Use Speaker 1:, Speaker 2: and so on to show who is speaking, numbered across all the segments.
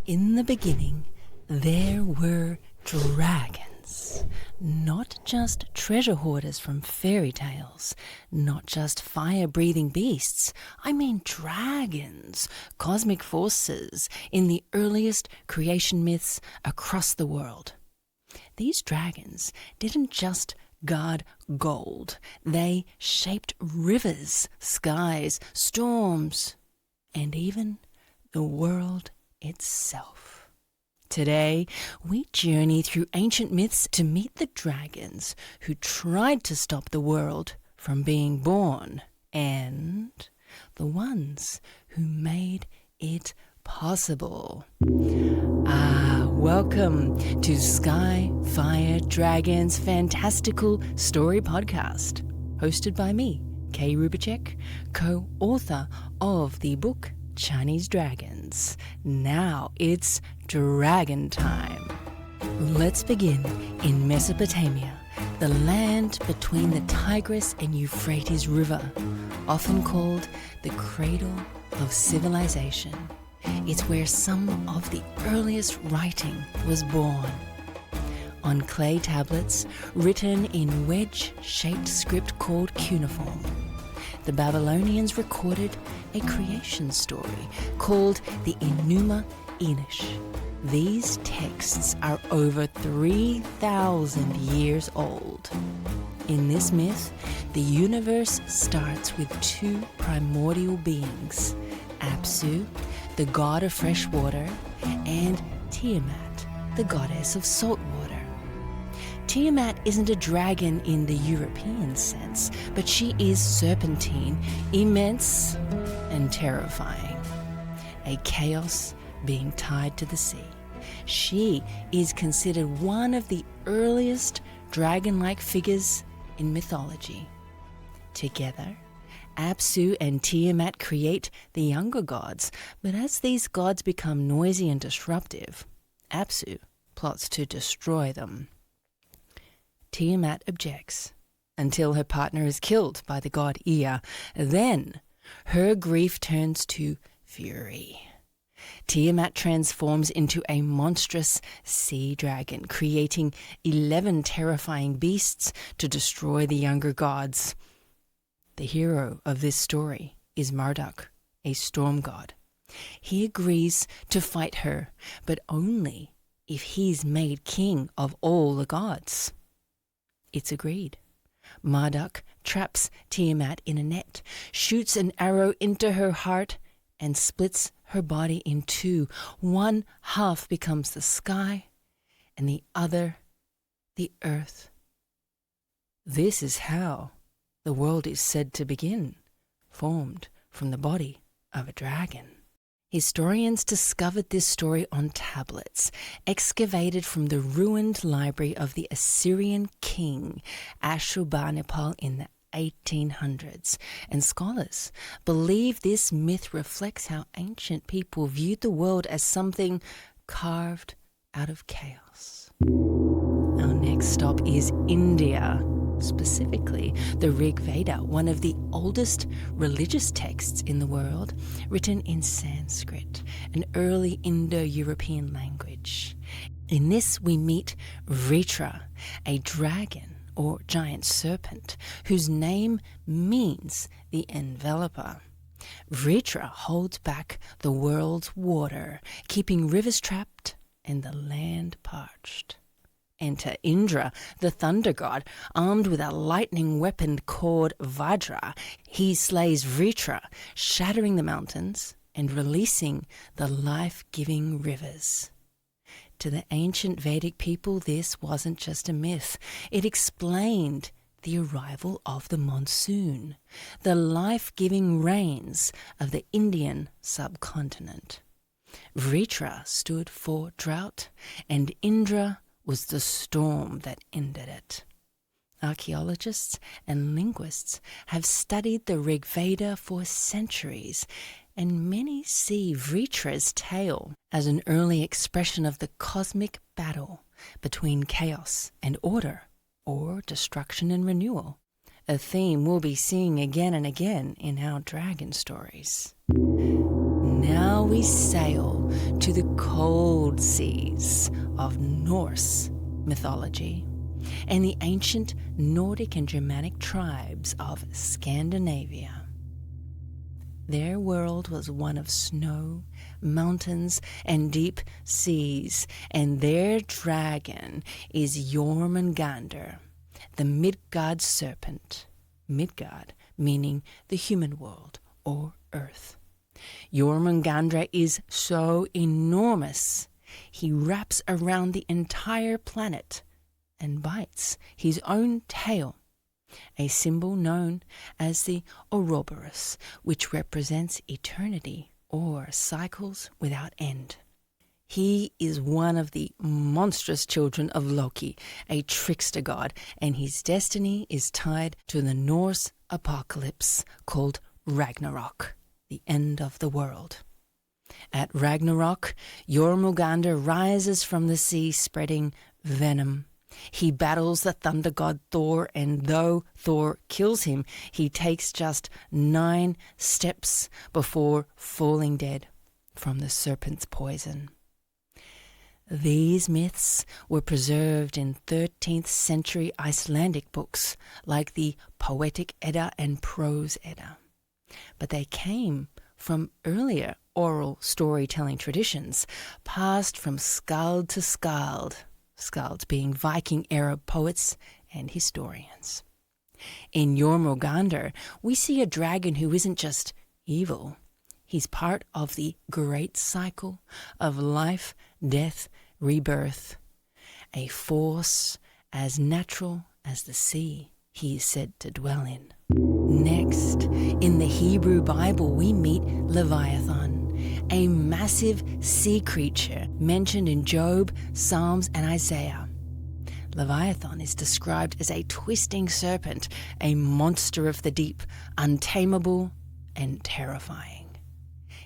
Speaker 1: In the beginning, there were dragons. Not just treasure hoarders from fairy tales, not just fire-breathing beasts. I mean dragons, cosmic forces in the earliest creation myths across the world. These dragons didn't just guard gold. They shaped rivers, skies, storms, and even the world itself. Today, we journey through ancient myths to meet the dragons who tried to stop the world from being born, and the ones who made it possible. Welcome to Sky, Fire, Dragons Fantastical Story Podcast, hosted by me, Kay Rubicek, co-author of the book Chinese Dragons. Now it's dragon time. Let's begin in Mesopotamia, the land between the Tigris and Euphrates River, often called the cradle of civilization. It's where some of the earliest writing was born. On clay tablets written in wedge-shaped script called cuneiform, the Babylonians recorded a creation story called the Enuma Elish. These texts are over 3,000 years old. In this myth, the universe starts with two primordial beings, Apsu, the god of fresh water, and Tiamat, the goddess of salt water. Tiamat isn't a dragon in the European sense, but she is serpentine, immense and terrifying. A chaos being tied to the sea. She is considered one of the earliest dragon-like figures in mythology. Together, Apsu and Tiamat create the younger gods, but as these gods become noisy and disruptive, Apsu plots to destroy them. Tiamat objects until her partner is killed by the god Ea. Then her grief turns to fury. Tiamat transforms into a monstrous sea dragon, creating 11 terrifying beasts to destroy the younger gods. The hero of this story is Marduk, a storm god. He agrees to fight her, but only if he's made king of all the gods. It's agreed. Marduk traps Tiamat in a net, shoots an arrow into her heart, and splits her body in two. One half becomes the sky, and the other the earth. This is how the world is said to begin, formed from the body of a dragon. Historians discovered this story on tablets, excavated from the ruined library of the Assyrian king Ashurbanipal in the 1800s, and scholars believe this myth reflects how ancient people viewed the world as something carved out of chaos. Our next stop is India, specifically the Rig Veda, one of the oldest religious texts in the world, written in Sanskrit, an early Indo-European language. In this we meet Vritra, a dragon or giant serpent, whose name means the enveloper. Vritra holds back the world's water, keeping rivers trapped and the land parched. Enter Indra, the thunder god, armed with a lightning weapon called Vajra. He slays Vritra, shattering the mountains and releasing the life-giving rivers. To the ancient Vedic people, this wasn't just a myth. It explained the arrival of the monsoon, the life-giving rains of the Indian subcontinent. Vritra stood for drought, and Indra was the storm that ended it. Archaeologists and linguists have studied the Rig Veda for centuries, and many see Vritra's tale as an early expression of the cosmic battle between chaos and order, or destruction and renewal, a theme we'll be seeing again and again in our dragon stories. now we sail to the cold seas of Norse mythology and the ancient Nordic and Germanic tribes of Scandinavia. Their world was one of snow, mountains, and deep seas, and their dragon is Jormungandr, the Midgard serpent. Midgard meaning the human world or earth. Jormungandr is so enormous, he wraps around the entire planet and bites his own tail, a symbol known as the Ouroboros, which represents eternity or cycles without end. He is one of the monstrous children of Loki, a trickster god, and his destiny is tied to the Norse apocalypse called Ragnarok, the end of the world. At Ragnarok, Jormungandr rises from the sea spreading venom. He battles the thunder god Thor, and though Thor kills him, he takes just 9 steps before falling dead from the serpent's poison. These myths were preserved in 13th century Icelandic books like the Poetic Edda and Prose Edda. But they came from earlier oral storytelling traditions passed from skald to skald, skalds being Viking era poets and historians. In Jormungandr, we see a dragon who isn't just evil. He's part of the great cycle of life, death, rebirth, a force as natural as the sea he is said to dwell in. Next, in the Hebrew Bible, we meet Leviathan, a massive sea creature mentioned in Job, Psalms, and Isaiah. Leviathan is described as a twisting serpent, a monster of the deep, untamable and terrifying.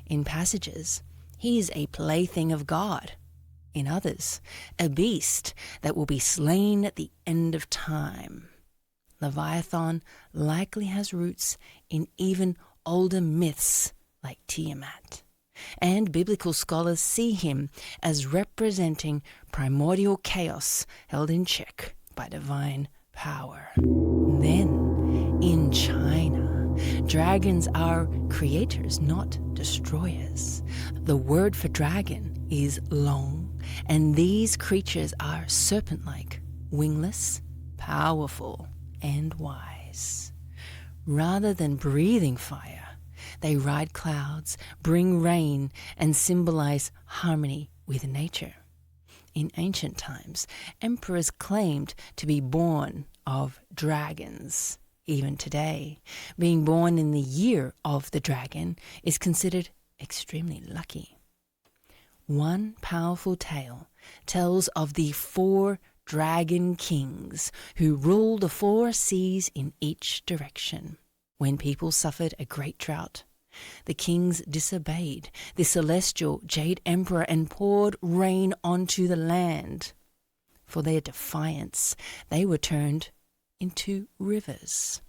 Speaker 1: In passages, he is a plaything of God. In others, a beast that will be slain at the end of time. Leviathan likely has roots in even older myths like Tiamat, and biblical scholars see him as representing primordial chaos held in check by divine power. Then, in China, dragons are creators, not destroyers. The word for dragon is long, and these creatures are serpent-like, wingless, powerful, and wise. Rather than breathing fire, they ride clouds, bring rain, and symbolize harmony with nature. In ancient times, emperors claimed to be born of dragons. Even today, being born in the year of the dragon is considered extremely lucky. One powerful tale tells of the 4 dragon kings who rule the 4 seas in each direction. When people suffered a great drought, the kings disobeyed the celestial jade emperor and poured rain onto the land. For their defiance, they were turned into rivers: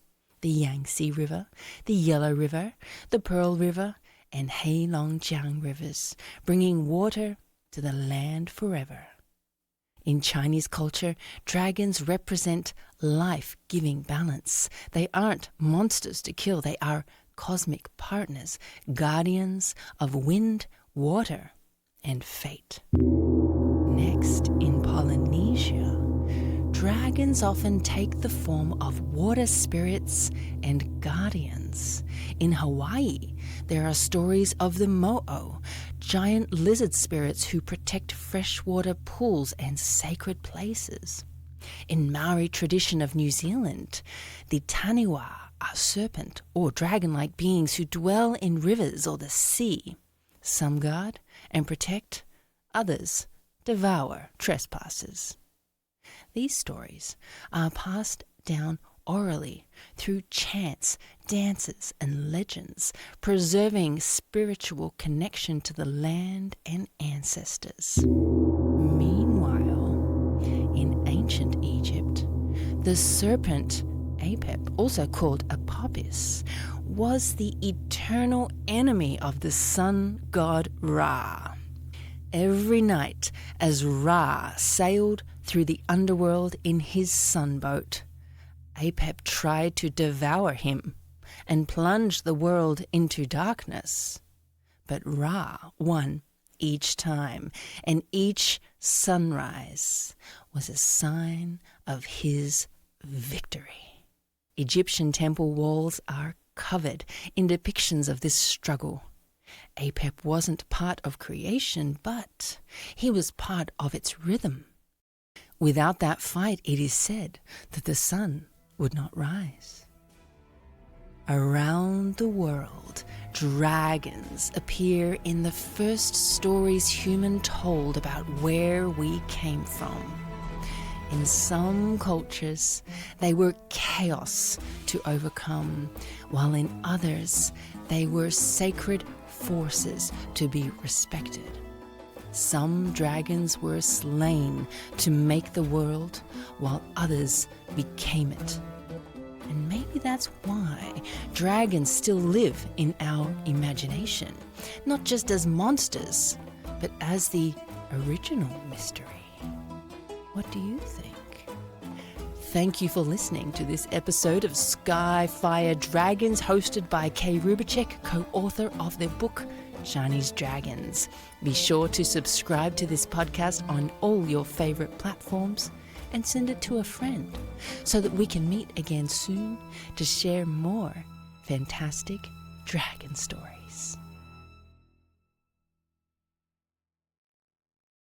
Speaker 1: the Yangtze River, the Yellow River, the Pearl River, and Heilongjiang rivers, bringing water to the land forever. In Chinese culture, dragons represent life-giving balance. They aren't monsters to kill. They are cosmic partners, guardians of wind, water, and fate. Next, in Polynesia, dragons often take the form of water spirits and guardians. In Hawaii, there are stories of the mo'o, giant lizard spirits who protect freshwater pools and sacred places. In Maori tradition of New Zealand, the taniwha are serpent or dragon-like beings who dwell in rivers or the sea. Some guard and protect, others devour trespassers. These stories are passed down orally through chants, dances, and legends, preserving spiritual connection to the land and ancestors. Meanwhile, in ancient Egypt, the serpent Apep, also called Apopis, was the eternal enemy of the sun god Ra. Every night, as Ra sailed through the underworld in his sunboat, Apep tried to devour him and plunge the world into darkness. But Ra won each time, and each sunrise was a sign of his victory. Egyptian temple walls are covered in depictions of this struggle. Apep wasn't part of creation, but he was part of its rhythm. Without that fight, it is said that the sun would not rise. Around the world, dragons appear in the first stories human told about where we came from. In some cultures, they were chaos to overcome, while in others, they were sacred forces to be respected. Some dragons were slain to make the world, while others became it. And maybe that's why dragons still live in our imagination, not just as monsters, but as the original mystery. What do you think? Thank you for listening to this episode of Sky Fire Dragons, hosted by Kay Rubicek, co-author of the book Chinese Dragons. Be sure to subscribe to this podcast on all your favorite platforms and send it to a friend so that we can meet again soon to share more fantastic dragon stories.